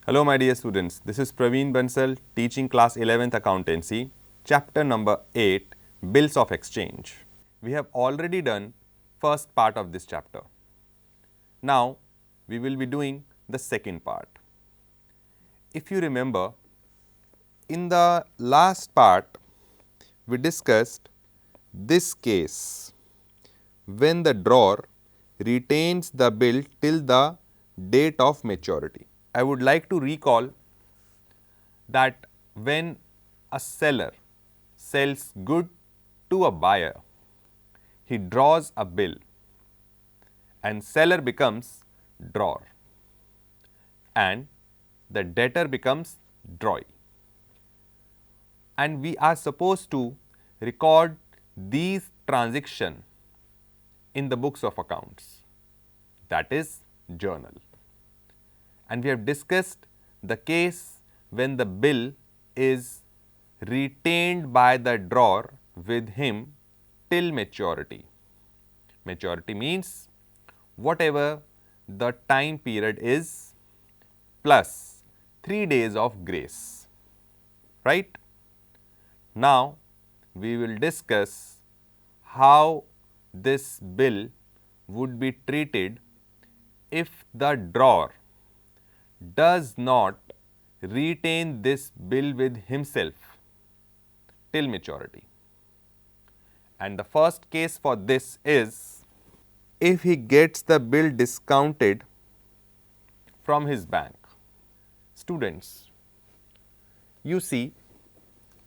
Hello my dear students, this is Praveen Bansal teaching class 11th Accountancy, chapter number 8, Bills of Exchange. We have already done first part of this chapter. Now, we will be doing the second part. If you remember, in the last part, we discussed this case when the drawer retains the bill till the date of maturity. I would like to recall that when a seller sells good to a buyer, he draws a bill and seller becomes drawer and the debtor becomes drawee. And we are supposed to record these transactions in the books of accounts, that is journal. And we have discussed the case when the bill is retained by the drawer with him till maturity. Maturity means whatever the time period is plus 3 days of grace, right? Now, we will discuss how this bill would be treated if the drawer does not retain this bill with himself till maturity. And the first case for this is if he gets the bill discounted from his bank. Students, you see,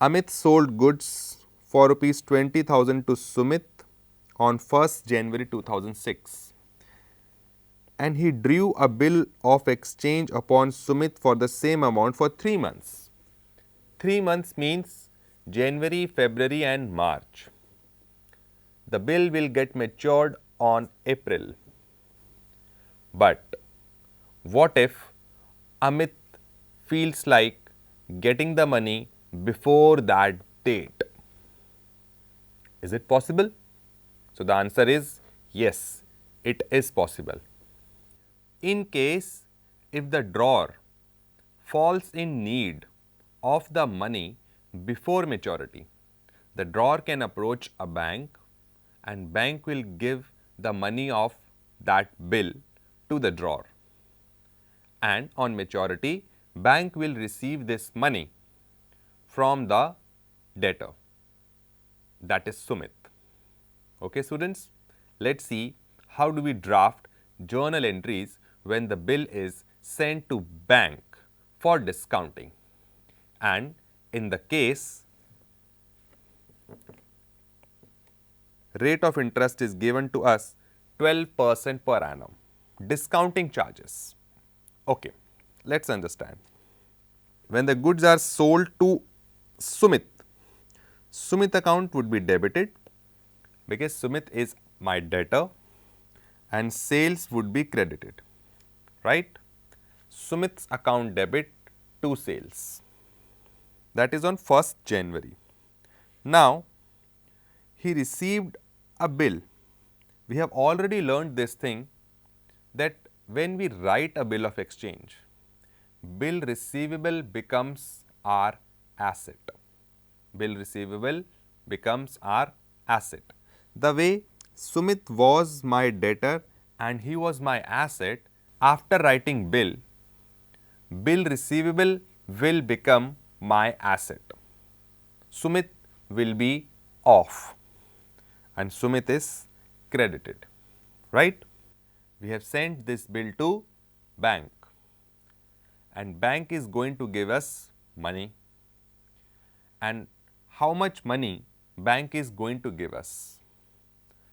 Amit sold goods for rupees 20,000 to Sumit on 1st January 2006 and he drew a bill of exchange upon Sumit for the same amount for 3 months. 3 months means January, February and March. The bill will get matured on April. But what if Amit feels like getting the money before that date? Is it possible? So, the answer is yes, it is possible. In case if the drawer falls in need of the money before maturity, the drawer can approach a bank and bank will give the money of that bill to the drawer. And on maturity, bank will receive this money from the debtor, that is Sumit. Okay students, let's see how do we draft journal entries when the bill is sent to bank for discounting. And in the case, rate of interest is given to us 12% per annum, discounting charges. Okay, let's understand. When the goods are sold to Sumit, Sumit account would be debited because Sumit is my debtor and sales would be credited, right? Sumit's account debit to sales, that is on 1st January. Now, he received a bill. We have already learned this thing that when we write a bill of exchange, bill receivable becomes our asset. Bill receivable becomes our asset. The way Sumit was my debtor and he was my asset, after writing bill, bill receivable will become my asset. Sumit will be off and Sumit is credited, right? We have sent this bill to bank and bank is going to give us money. And how much money bank is going to give us?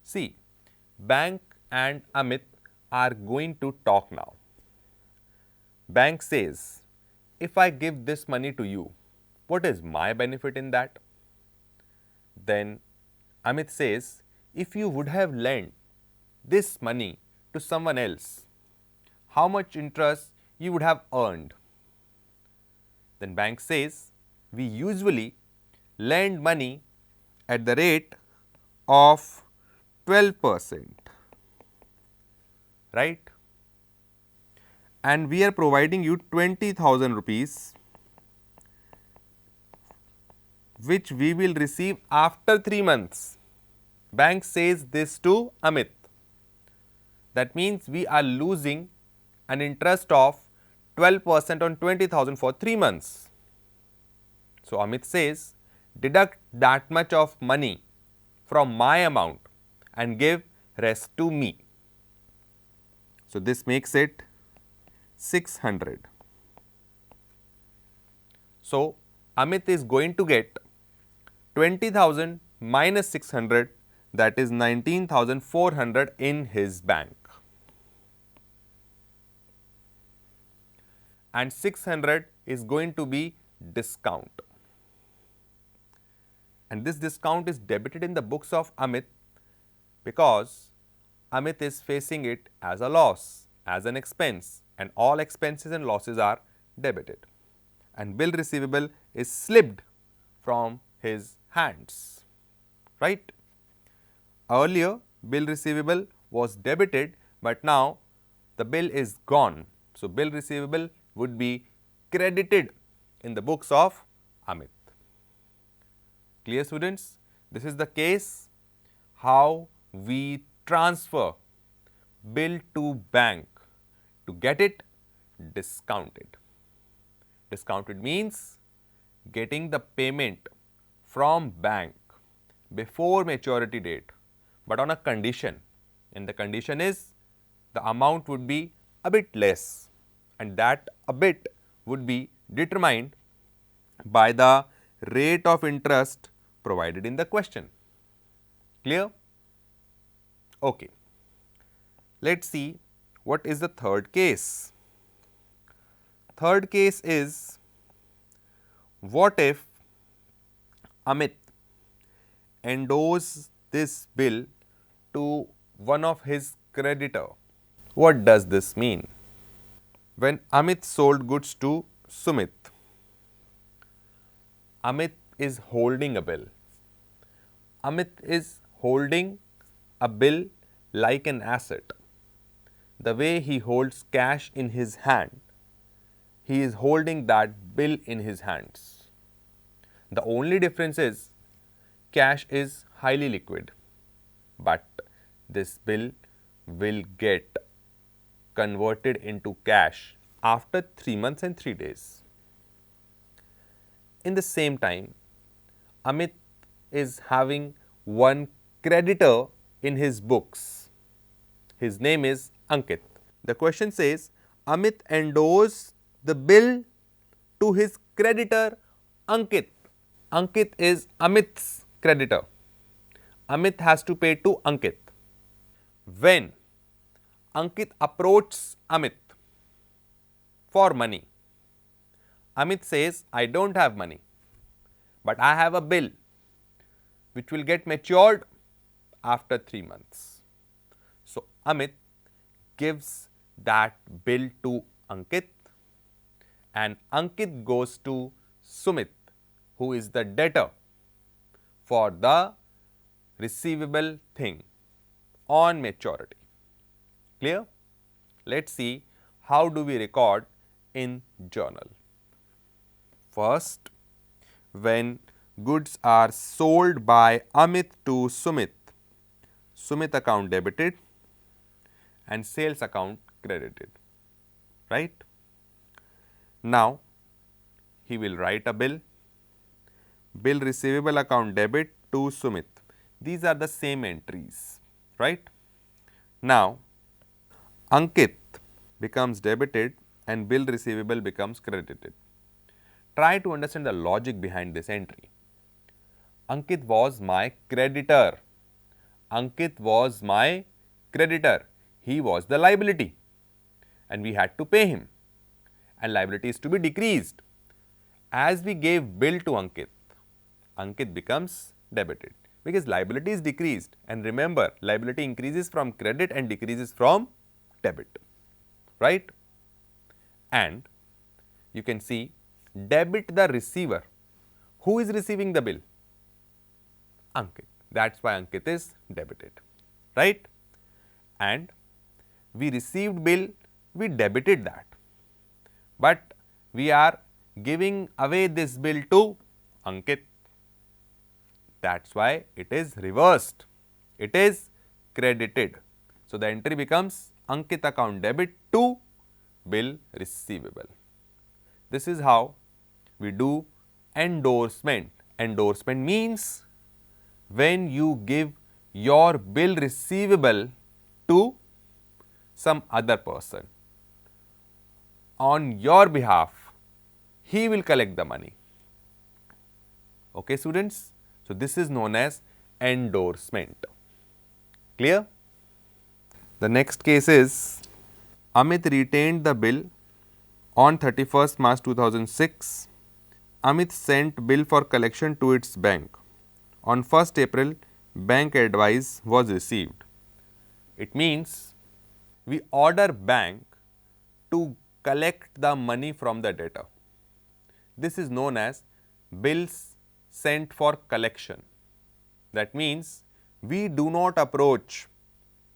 See, bank and Amit are going to talk now. Bank says, if I give this money to you, what is my benefit in that? Then Amit says, if you would have lent this money to someone else, how much interest you would have earned? Then bank says, we usually lend money at the rate of 12%, right? and we are providing you 20,000 rupees, which we will receive after 3 months. Bank says this to Amit. That means we are losing an interest of 12% on 20,000 for 3 months. So, Amit says, deduct that much of money from my amount and give rest to me. So, this makes it 600. So, Amit is going to get 20,000 minus 600, that is 19,400 in his bank, and 600 is going to be discount, and this discount is debited in the books of Amit because Amit is facing it as a loss, as an expense, and all expenses and losses are debited, and bill receivable is slipped from his hands, right? Earlier bill receivable was debited, but now the bill is gone. So, bill receivable would be credited in the books of Amit. Clear, students? This is the case how we transfer bill to bank to get it discounted. Discounted means getting the payment from bank before maturity date, but on a condition, and the condition is the amount would be a bit less, and that a bit would be determined by the rate of interest provided in the question. Clear? Okay. Let us see what is the third case. Third case is, what if Amit endorses this bill to one of his creditor? What does this mean? When Amit sold goods to Sumit, Amit is holding a bill. Amit is holding a bill like an asset. The way he holds cash in his hand, he is holding that bill in his hands. The only difference is cash is highly liquid, but this bill will get converted into cash after 3 months and 3 days. In the same time, Amit is having one creditor in his books. His name is Ankit. The question says, Amit endorsed the bill to his creditor Ankit. Ankit is Amit's creditor. Amit has to pay to Ankit. When Ankit approaches Amit for money, Amit says, I don't have money, but I have a bill which will get matured after 3 months. So, Amit gives that bill to Ankit, and Ankit goes to Sumit, who is the debtor, for the receivable thing on maturity. Clear? Let us see how do we record in journal. First, when goods are sold by Amit to Sumit, Sumit account debited and sales account credited, right? Now, he will write a bill, bill receivable account debit to Sumit. These are the same entries, right? Now, Ankit becomes debited and bill receivable becomes credited. Try to understand the logic behind this entry. Ankit was my creditor. Ankit was my creditor. He was the liability and we had to pay him, and liability is to be decreased. As we gave bill to Ankit, Ankit becomes debited because liability is decreased, and remember, liability increases from credit and decreases from debit, right? And you can see debit the receiver. Who is receiving the bill? Ankit. That is why Ankit is debited, right? And we received bill, we debited that. but we are giving away this bill to Ankit. That's why it is reversed. It is credited. So, the entry becomes Ankit account debit to bill receivable. This is how we do endorsement. Endorsement means when you give your bill receivable to some other person. On your behalf, he will collect the money. Okay, students? So, this is known as endorsement. Clear? The next case is Amit retained the bill on 31st March 2006. Amit sent bill for collection to its bank. On 1st April, bank advice was received. It means we order bank to collect the money from the debtor. This is known as bills sent for collection. That means we do not approach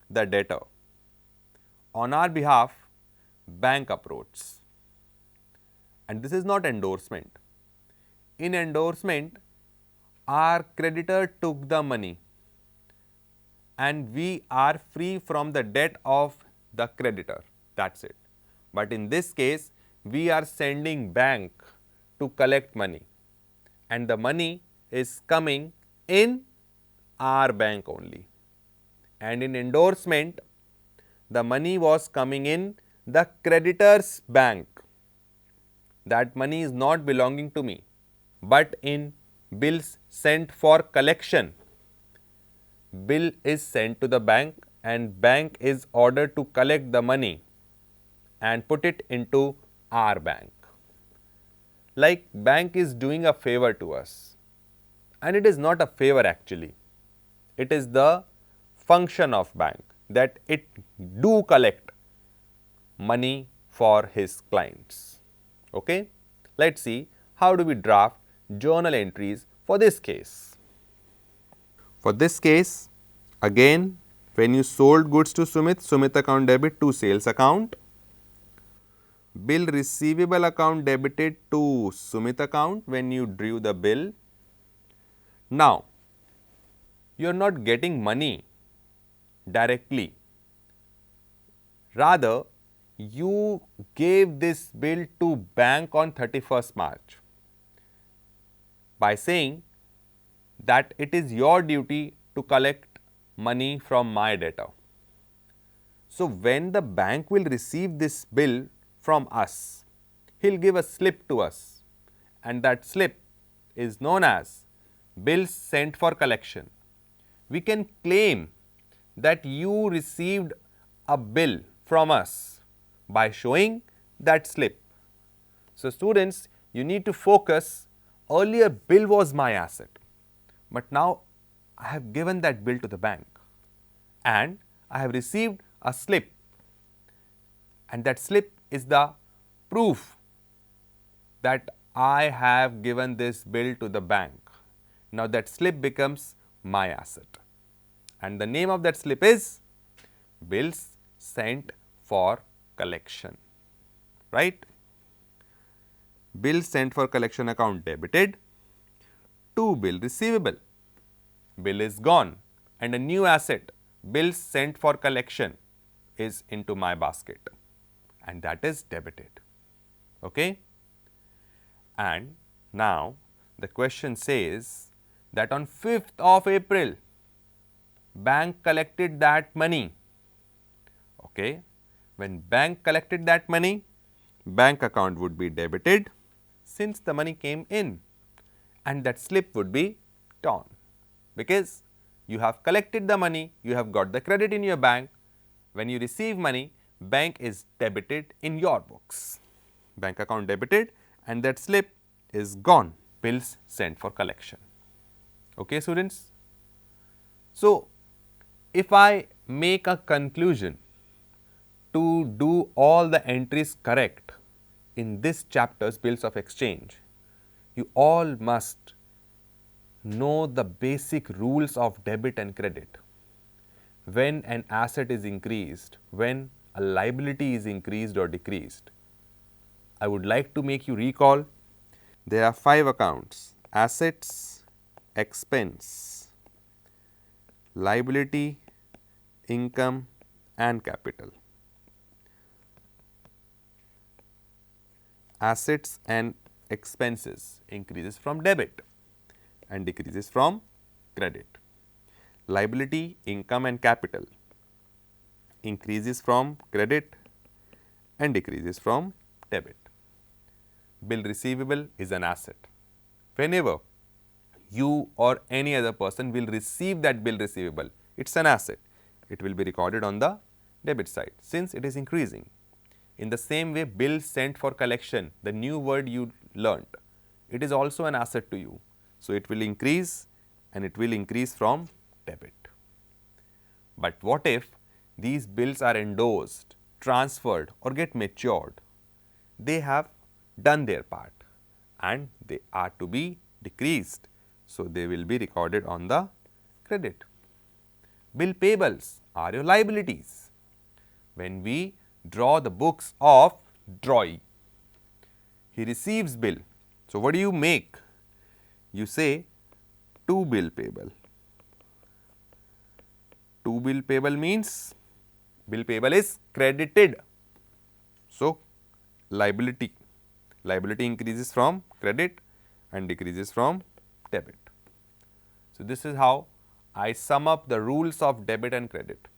the debtor. On our behalf, bank approaches. And this is not endorsement. In endorsement, our creditor took the money and we are free from the debt of the creditor. That's it. But in this case, we are sending bank to collect money and the money is coming in our bank only. And in endorsement, the money was coming in the creditor's bank. That money is not belonging to me. But in bills sent for collection, bill is sent to the bank and bank is ordered to collect the money and put it into our bank. Like bank is doing a favor to us, and it is not a favor actually. It is the function of bank that it do collect money for his clients. Okay? Let's see how do we draft journal entries for this case. For this case, again when you sold goods to Sumit, Sumit account debit to sales account, bill receivable account debited to Sumit account when you drew the bill. Now, you are not getting money directly, rather you gave this bill to bank on 31st March by saying that it is your duty to collect money from my debtor. So, when the bank will receive this bill from us, he will give a slip to us and that slip is known as bills sent for collection. We can claim that you received a bill from us by showing that slip. So, students, you need to focus. Earlier bill was my asset, but now I have given that bill to the bank and I have received a slip, and that slip is the proof that I have given this bill to the bank. Now, that slip becomes my asset and the name of that slip is bills sent for collection, right? Bill sent for collection account debited to bill receivable. Bill is gone and a new asset, bills sent for collection, is into my basket and that is debited. Okay? And now the question says that on 5th of April, bank collected that money. Okay? When bank collected that money, bank account would be debited since the money came in and that slip would be torn, because you have collected the money, you have got the credit in your bank. When you receive money, bank is debited in your books. Bank account debited and that slip is gone, bills sent for collection. Okay, students? So, if I make a conclusion to do all the entries correct in this chapter's bills of exchange, you all must know the basic rules of debit and credit. When an asset is increased, when a liability is increased or decreased, I would like to make you recall there are 5 accounts: assets, expense, liability, income and capital. Assets and expenses increases from debit and decreases from credit. Liability, income and capital increases from credit and decreases from debit. Bill receivable is an asset. Whenever you or any other person will receive that bill receivable, it is an asset. It will be recorded on the debit side since it is increasing. In the same way, bill sent for collection, the new word you learnt, it is also an asset to you. So, it will increase and it will increase from debit. But what if these bills are endorsed, transferred or get matured? They have done their part and they are to be decreased. So, they will be recorded on the credit. Bill payables are your liabilities. When we draw the books of drawee, he receives bill. So, what do you make? You say to bill payable. To bill payable means bill payable is credited. So, liability increases from credit and decreases from debit. So, this is how I sum up the rules of debit and credit,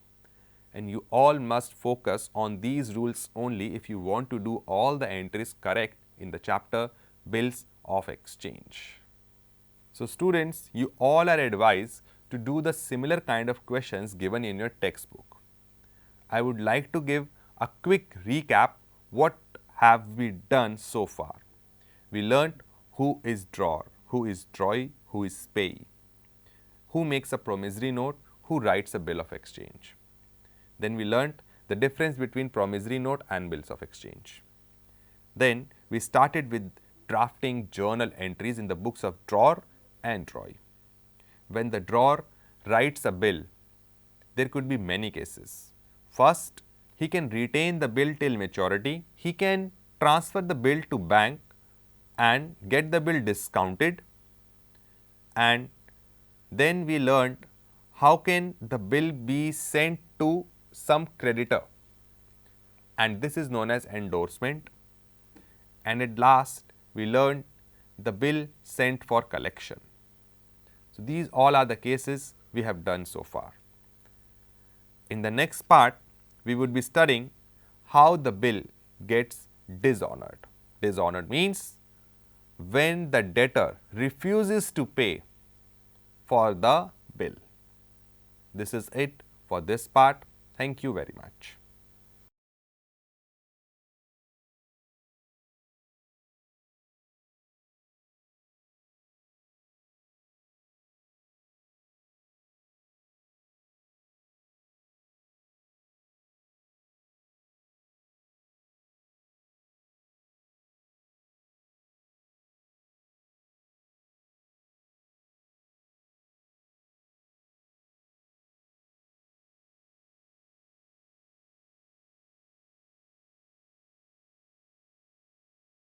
and you all must focus on these rules only if you want to do all the entries correct in the chapter bills of exchange. So, students, you all are advised to do the similar kind of questions given in your textbook. I would like to give a quick recap what have we done so far. We learnt who is drawer, who is drawee, who is payee, who makes a promissory note, who writes a bill of exchange. Then we learnt the difference between promissory note and bills of exchange. Then we started with drafting journal entries in the books of drawer and drawee. When the drawer writes a bill, there could be many cases. First, he can retain the bill till maturity. He can transfer the bill to bank and get the bill discounted. And then we learned how can the bill be sent to some creditor, and this is known as endorsement. And at last, we learned the bill sent for collection. So, these all are the cases we have done so far. In the next part, we would be studying how the bill gets dishonored. Dishonored means when the debtor refuses to pay for the bill. This is it for this part. Thank you very much.